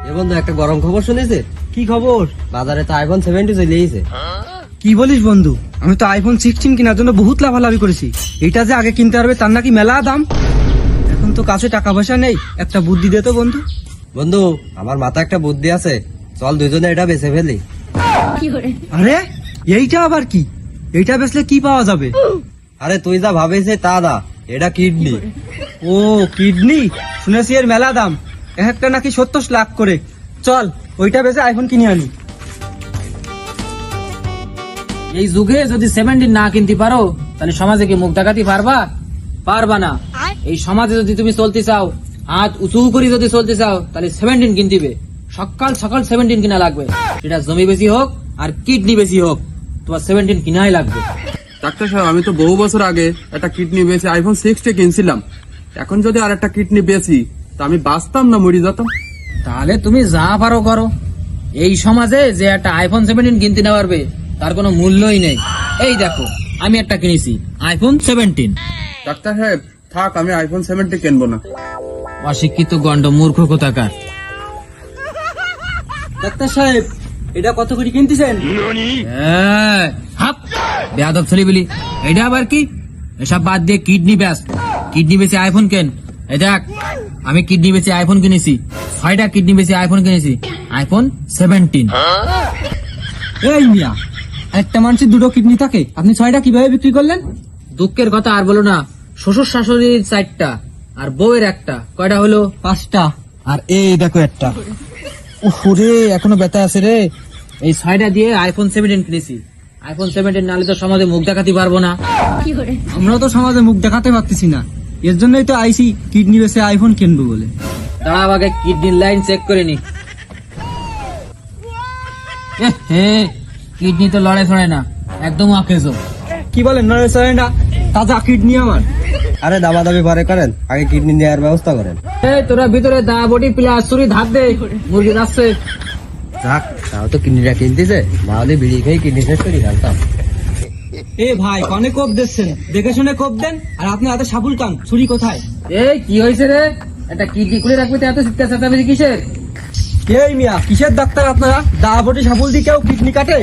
এ বন্ধু একটা গরম খবর শুনেছে? কি খবর? বাজারে তো আইফোন 70 চলে এসেছে। কি বলিস বন্ধু, আমি তো আইফোন 16 কেনার জন্য বহুত লাভালাভি করেছি। এটা যে আগে কিনতে পারবে তার নাকি মেলা দাম। এখন তো কাছে টাকা পয়সা নেই, একটা বুদ্ধি দে তো বন্ধু। বন্ধু আমার মাথায় একটা বুদ্ধি আছে, চল দুজনে এটা বেচে ফেলি। আরে এইটা আবার কি? এইটা বেচলে কি পাওয়া যাবে? আরে তুই যা ভাবিস তা না, এটা কিডনি। ও কিডনি, শুনেছি এর মেলা দাম, একটা নাকি 70 লাখ করে। চল ওইটা বেচে আইফোন কিনে আনি। এই যুগে যদি 70 না কিনতে পারো তাহলে সমাজে কি মুখ দেখাতে পারবা না। এই সমাজে যদি তুমি চলতে চাও, হাত উঁচু করে যদি চলতে চাও, তাহলে 70 কিনতে সকাল সকাল 70 কিনা লাগবে। এটা জমি বেশি হোক আর কিডনি বেশি হোক, তোমার 70 কিনাই লাগবে। ডাক্তার সাহেব, আমি তো বহু বছর আগে একটা কিডনি বেচে আইফোন 60 কিনছিলাম। এখন যদি আর একটা কিডনি বেচি তা আমি বাঁচতাম না মরে যেতাম। তাহলে তুমি যা পারো করো। এই সমাজে যে একটা আইফোন 17 কিনতে না পারবে তার কোনো মূল্যই নেই। এই দেখো, আমি একটা কিনেছি আইফোন 17। ডাক্তার সাহেব থাক, আমি আইফোন 70 কিনবো না। অশিক্ষিত গন্ড মূর্খ কোথাকার। ডাক্তার সাহেব এটা কত করে কিনতেছেন? বেয়াদব ছেলে বলি, এটা আবার কি? এসব বাদ দিয়ে কিডনি ব্যাস, কিডনি বেশি আইফোন কেন। এই দেখ, আমি কিডনি বেশি আইফোন কিনেছি, 6টা কিডনি বেশি আইফোন কিনেছি, আইফোন 17। এই মিয়া, একটা মানুষের দুটো কিডনি থাকে, আপনি 6টা কিভাবে বিক্রি করলেন? দুঃখের কথা আর বলো না, শ্বশুর শাশুড়ির 4টা আর বউয়ের একটা, কয়টা হলো? 5টা। আর এই দেখো একটা। ওরে এখনো ব্যথা আছে রে। এই 6টা দিয়ে আইফোন 17 কিনেছি। আইফোন 17 নালে তো সমাজে মুখ দেখাতে পারবো না। আমরাও তো সমাজে মুখ দেখাতে পারতেছি না, এর জন্যই তো আইসি কিডনি বেচে আইফোন কিনবো বলে। দাঁড়াও আগে কিডনির লাইন চেক করে নি। কিডনি তো লড়াই ছড়ায় না, একদম আকেজো। কি বলেন নরে না, তাজা কিডনি আমার। আরে দামাদামি পরে করেন, আগে কিডনি নেওয়ার ব্যবস্থা করেন। এই তোরা ভিতরে দা বডি প্লাস ছুরি ধার দে, মুরগি আসছে। যাক, তাও তো কিডনিটা কিনতেছে, না হলে বিড়ি খেয়ে কিডনি শেষ করে ফেলতাম। এ ভাই কনে কোপ দিচ্ছেন, দেখে শুনে কোপ দেন। আর আপনি হাতে সাবুল কান, ছুরি কোথায়? এই কি হয়েছে রে? একটা কিডনি খুলে রাখবে তো এত চিৎকার চেঁচামেচি কিসের? এই মিয়া কিসের ডাক্তার আপনারা? দা বটি সাবুল দিয়ে কেউ কিডনি কাটে?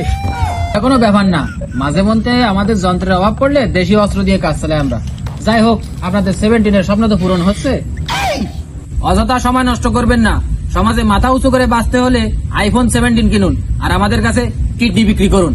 কোনো ব্যাপার না, মাঝে মধ্যে আমাদের যন্ত্রের অভাব পড়লে দেশীয় অস্ত্র দিয়ে কাজ চালাই আমরা। যাই হোক, আপনাদের 17 স্বপ্ন তো পূরণ হচ্ছে। অযথা সময় নষ্ট করবেন না। সমাজে মাথা উঁচু করে বাঁচতে হলে আইফোন 17 কিনুন আর আমাদের কাছে কিডনি বিক্রি করুন।